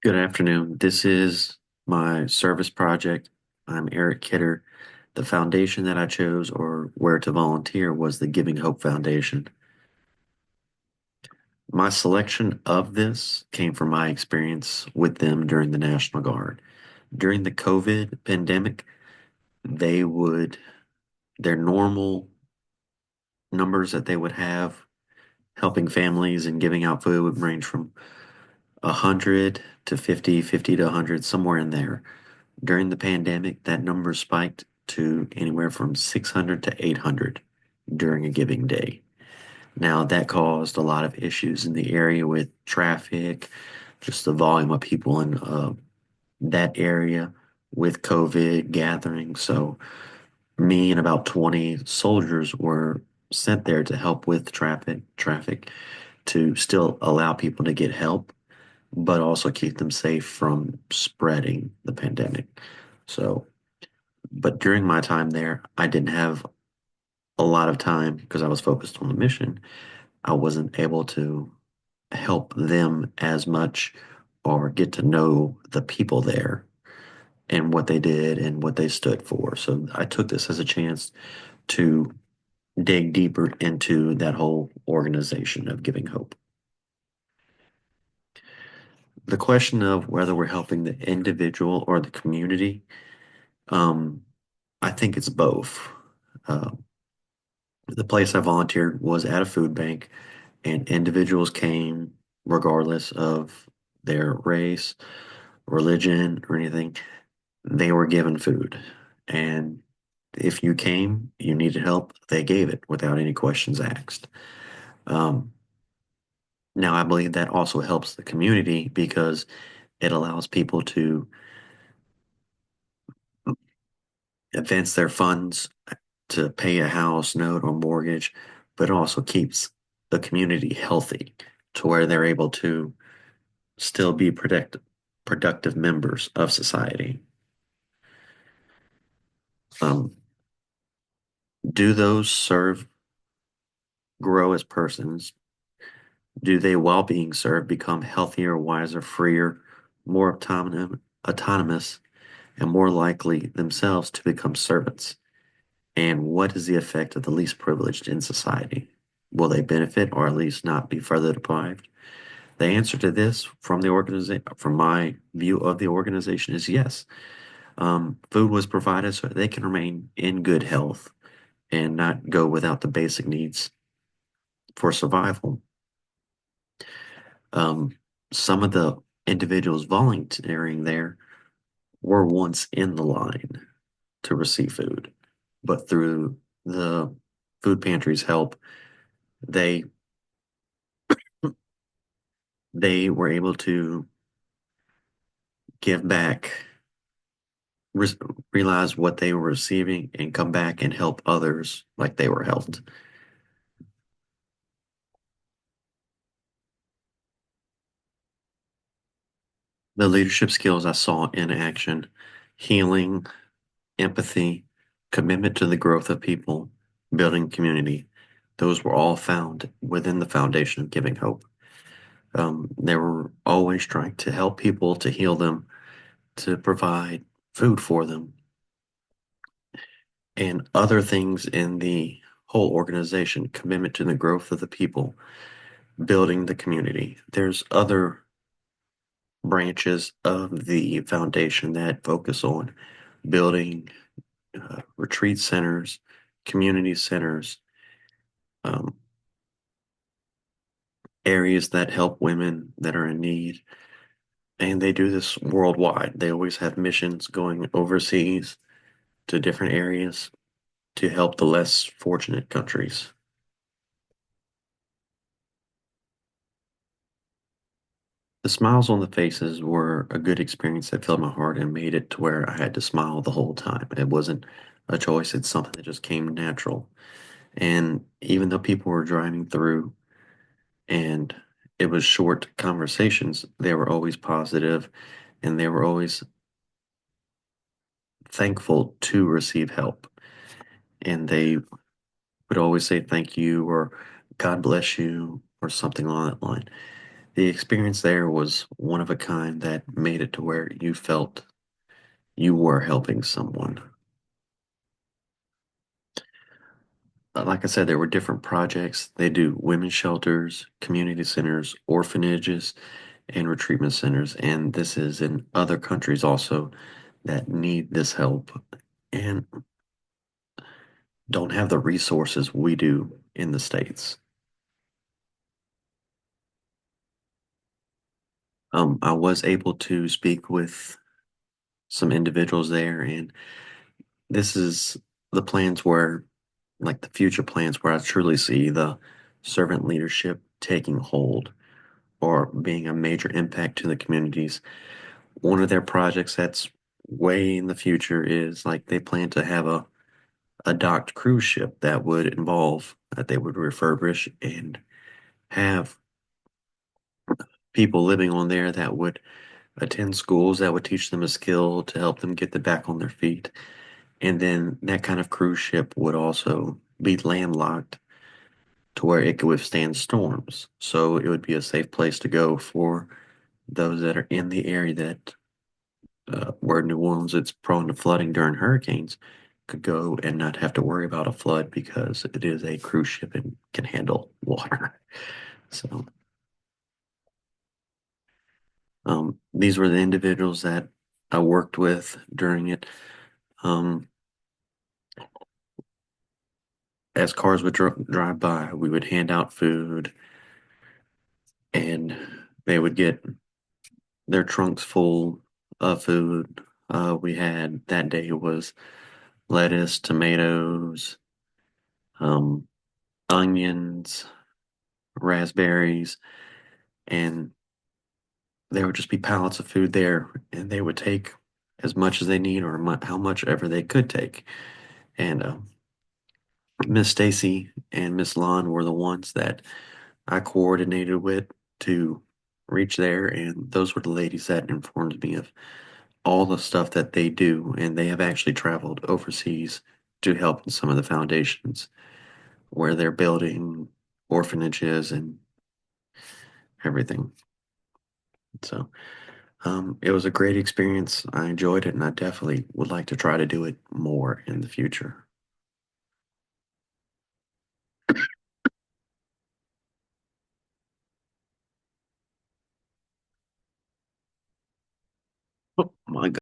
Good afternoon. This is my service project. I'm Eric Kidder. The foundation that I chose or where to volunteer was the Giving Hope Foundation. My selection of this came from my experience with them during the National Guard. During the COVID pandemic, they would, their normal numbers that they would have helping families and giving out food would range from 100 to 50, 50 to 100, somewhere in there. During the pandemic, that number spiked to anywhere from 600 to 800 during a giving day. Now, that caused a lot of issues in the area with traffic, just the volume of people in that area with COVID gathering. So, me and about 20 soldiers were sent there to help with traffic to still allow people to get help, but also keep them safe from spreading the pandemic. So, but during my time there, I didn't have a lot of time because I was focused on the mission. I wasn't able to help them as much or get to know the people there and what they did and what they stood for. So I took this as a chance to dig deeper into that whole organization of Giving Hope. The question of whether we're helping the individual or the community, um, I think it's both. Uh, the place I volunteered was at a food bank, and individuals came regardless of their race, religion, or anything. They were given food. And if you came, you needed help, they gave it without any questions asked. Um, Now, I believe that also helps the community because it allows people to advance their funds to pay a house note or mortgage, but it also keeps the community healthy to where they're able to still be productive members of society. Um, do those serve grow as persons? Do they, while being served, become healthier, wiser, freer, more autonomous, and more likely themselves to become servants? And what is the effect of the least privileged in society? Will they benefit or at least not be further deprived? The answer to this from the organization, from my view of the organization, is yes. Food was provided so they can remain in good health and not go without the basic needs for survival. Um, some of the individuals volunteering there were once in the line to receive food, but through the food pantry's help, they they were able to give back, re realize what they were receiving, and come back and help others like they were helped. The leadership skills I saw in action, healing, empathy, commitment to the growth of people, building community, those were all found within the foundation of Giving Hope. They were always trying to help people, to heal them, to provide food for them, and other things in the whole organization, commitment to the growth of the people, building the community. There's other branches of the foundation that focus on building retreat centers, community centers, um, areas that help women that are in need. And they do this worldwide. They always have missions going overseas to different areas to help the less fortunate countries. The smiles on the faces were a good experience that filled my heart and made it to where I had to smile the whole time. It wasn't a choice, it's something that just came natural. And even though people were driving through and it was short conversations, they were always positive and they were always thankful to receive help. And they would always say thank you or God bless you or something along that line. the experience there was one of a kind that made it to where you felt you were helping someone. Like I said, there were different projects. They do women's shelters, community centers, orphanages, and retreatment centers. And this is in other countries also that need this help and don't have the resources we do in the States. I was able to speak with some individuals there, and this is the plans where, like the future plans, where I truly see the servant leadership taking hold or being a major impact to the communities. One of their projects that's way in the future is like they plan to have a docked cruise ship that would involve that they would refurbish and have people living on there that would attend schools that would teach them a skill to help them get the back on their feet. And then that kind of cruise ship would also be landlocked to where it could withstand storms. So it would be a safe place to go for those that are in the area that where New Orleans it's prone to flooding during hurricanes could go and not have to worry about a flood because it is a cruise ship and can handle water. So these were the individuals that I worked with during it. Um, as cars would drive by, we would hand out food and they would get their trunks full of food. We had that day was lettuce, tomatoes, um, onions, raspberries, and there would just be pallets of food there, and they would take as much as they need or how much ever they could take. And Miss Stacy and Miss Lon were the ones that I coordinated with to reach there, and those were the ladies that informed me of all the stuff that they do, and they have actually traveled overseas to help in some of the foundations where they're building orphanages and everything. So it was a great experience. I enjoyed it, and I definitely would like to try to do it more in the future. Oh my